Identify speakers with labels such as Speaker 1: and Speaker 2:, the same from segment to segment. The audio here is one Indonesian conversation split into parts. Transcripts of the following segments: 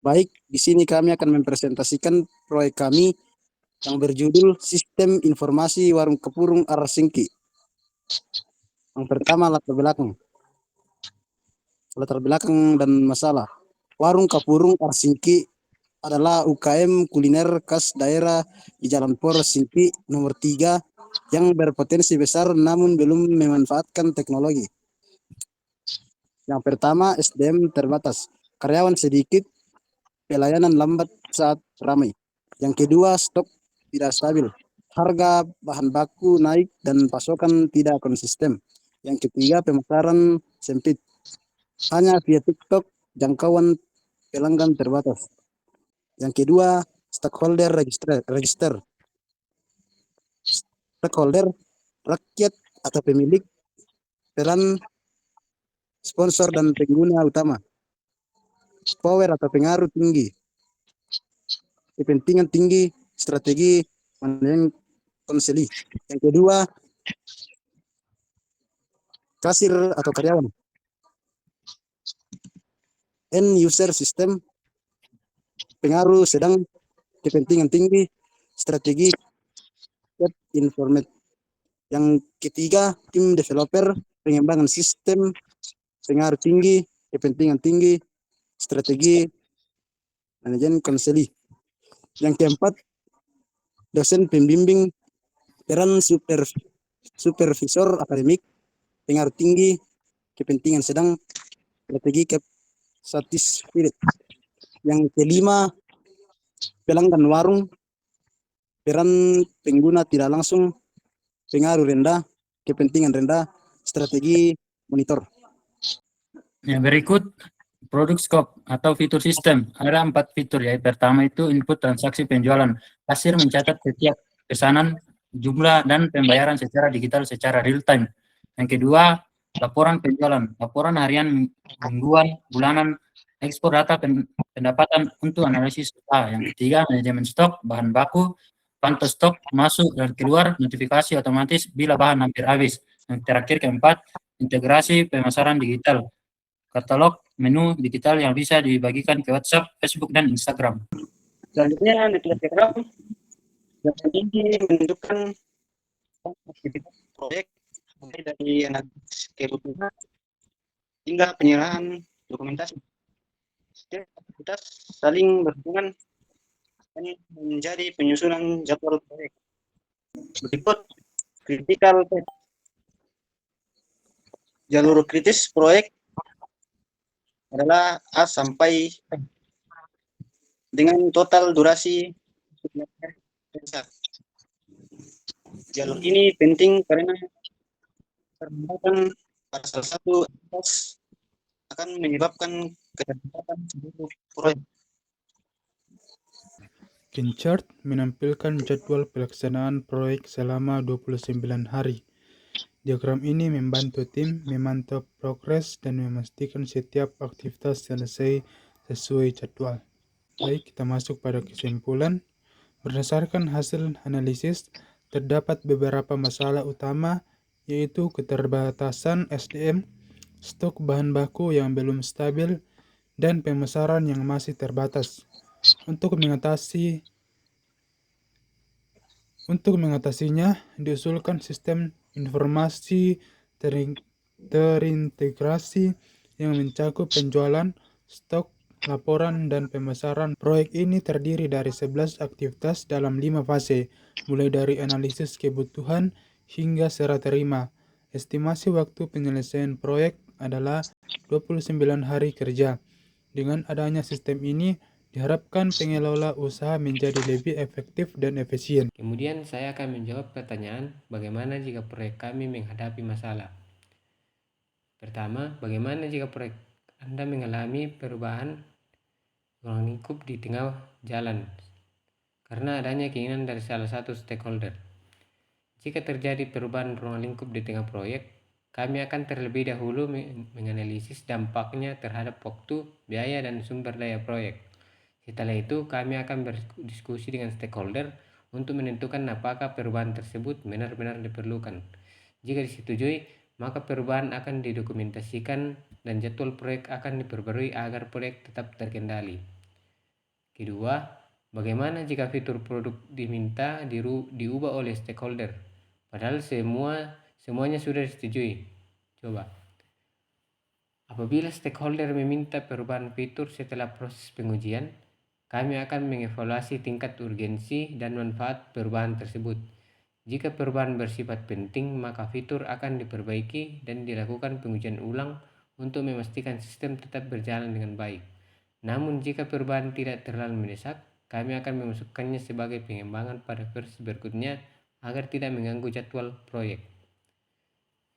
Speaker 1: Baik, di sini kami akan mempresentasikan proyek kami yang berjudul Sistem Informasi Warung Kepurung Arsingki. Yang pertama, latar belakang dan masalah. Warung Kapurung Arsingki adalah UKM kuliner khas daerah di Jalan Por Singki nomor 3 yang berpotensi besar namun belum memanfaatkan teknologi. Yang pertama, SDM terbatas. Karyawan sedikit, pelayanan lambat saat ramai. Yang kedua, stok tidak stabil. Harga bahan baku naik dan pasokan tidak konsisten. Yang ketiga, pemasaran sempit. Hanya via TikTok, jangkauan pelanggan terbatas. Yang kedua, stakeholder register. Stakeholder, rakyat atau pemilik, peran sponsor dan pengguna utama. Power atau pengaruh tinggi, kepentingan tinggi, strategi manajemen konseli. Yang kedua, kasir atau karyawan. End user system, pengaruh sedang, kepentingan tinggi, strategi informat. Yang ketiga, tim developer, pengembangan sistem, pengaruh tinggi, kepentingan tinggi, strategi manajemen konseli. Yang keempat, dosen pembimbing, peran supervisor akademik, pengaruh tinggi, kepentingan sedang, strategi satisfied. Yang kelima, pelanggan warung, peran pengguna tidak langsung, pengaruh rendah, kepentingan rendah, strategi monitor.
Speaker 2: Yang berikut produk scope atau fitur sistem. Ada 4 fitur ya. Pertama itu input transaksi penjualan. Kasir mencatat setiap pesanan, jumlah, dan pembayaran secara digital secara real time. Yang kedua, laporan penjualan. Laporan harian, mingguan, bulanan, ekspor data pendapatan untuk analisis. Yang ketiga, manajemen stok, bahan baku, pantau stok, masuk dan keluar, notifikasi otomatis bila bahan hampir habis. Yang terakhir keempat, integrasi pemasaran digital. Katalog menu digital yang bisa dibagikan ke WhatsApp, Facebook, dan Instagram.
Speaker 1: Selanjutnya, network diagram yang ini menunjukkan aktivitas proyek mulai dari analisis kebutuhan hingga penyerahan dokumentasi. Setiap aktivitas saling berhubungan dan menjadi penyusunan jadwal proyek. Berikut critical path. Jalur kritis proyek adalah A sampai P dengan total durasi. Jalur ini penting karena perlambatan pada salah satu aktivitas akan menyebabkan keterlambatan seluruh proyek.
Speaker 3: Gantt chart menampilkan jadwal pelaksanaan proyek selama 29 hari. Diagram ini membantu tim memantau progres dan memastikan setiap aktivitas selesai sesuai jadwal. Baik, kita masuk pada kesimpulan. Berdasarkan hasil analisis, terdapat beberapa masalah utama, yaitu keterbatasan SDM, stok bahan baku yang belum stabil, dan pemasaran yang masih terbatas. Untuk mengatasinya, diusulkan sistem informasi terintegrasi yang mencakup penjualan, stok, laporan, dan pemasaran. Proyek ini terdiri dari 11 aktivitas dalam 5 fase, mulai dari analisis kebutuhan hingga serah terima. Estimasi waktu penyelesaian proyek adalah 29 hari kerja. Dengan adanya sistem ini, diharapkan pengelola usaha menjadi lebih efektif dan efisien.
Speaker 4: Kemudian saya akan menjawab pertanyaan bagaimana jika proyek kami menghadapi masalah. Pertama, bagaimana jika proyek Anda mengalami perubahan ruang lingkup di tengah jalan karena adanya keinginan dari salah satu stakeholder. Jika terjadi perubahan ruang lingkup di tengah proyek, kami akan terlebih dahulu menganalisis dampaknya terhadap waktu, biaya, dan sumber daya proyek. Setelah itu, kami akan berdiskusi dengan stakeholder untuk menentukan apakah perubahan tersebut benar-benar diperlukan. Jika disetujui, maka perubahan akan didokumentasikan dan jadwal proyek akan diperbarui agar proyek tetap terkendali. Kedua, bagaimana jika fitur produk diminta diubah oleh stakeholder, padahal semuanya sudah disetujui? Coba. Apabila stakeholder meminta perubahan fitur setelah proses pengujian, kami akan mengevaluasi tingkat urgensi dan manfaat perubahan tersebut. Jika perubahan bersifat penting, maka fitur akan diperbaiki dan dilakukan pengujian ulang untuk memastikan sistem tetap berjalan dengan baik. Namun jika perubahan tidak terlalu mendesak, kami akan memasukkannya sebagai pengembangan pada versi berikutnya agar tidak mengganggu jadwal proyek.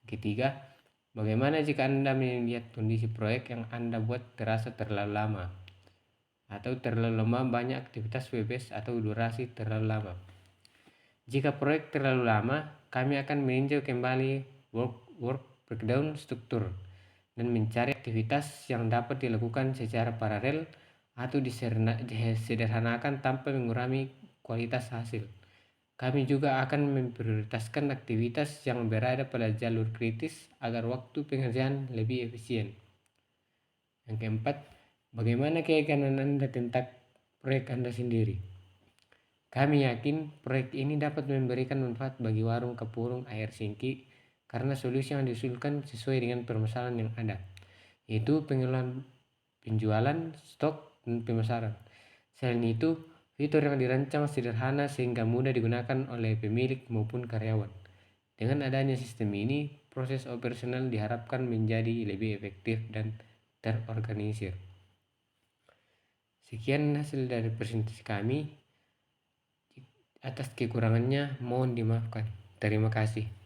Speaker 4: Ketiga, bagaimana jika Anda melihat kondisi proyek yang Anda buat terasa terlalu lama atau terlalu lama, banyak aktivitas web-based atau durasi terlalu lama? Jika proyek terlalu lama, kami akan meninjau kembali work breakdown struktur dan mencari aktivitas yang dapat dilakukan secara paralel atau disederhanakan tanpa mengurangi kualitas hasil. Kami juga akan memprioritaskan aktivitas yang berada pada jalur kritis agar waktu pengerjaan lebih efisien. Yang keempat, bagaimana keyakinan Anda tentang proyek Anda sendiri? Kami yakin proyek ini dapat memberikan manfaat bagi warung Kapurung Air Singki karena solusi yang diusulkan sesuai dengan permasalahan yang ada, yaitu penjualan, stok, dan pemasaran. Selain itu, fitur yang dirancang sederhana sehingga mudah digunakan oleh pemilik maupun karyawan. Dengan adanya sistem ini, proses operasional diharapkan menjadi lebih efektif dan terorganisir. Sekian hasil dari presentasi kami. Atas kekurangannya mohon dimaafkan. Terima kasih.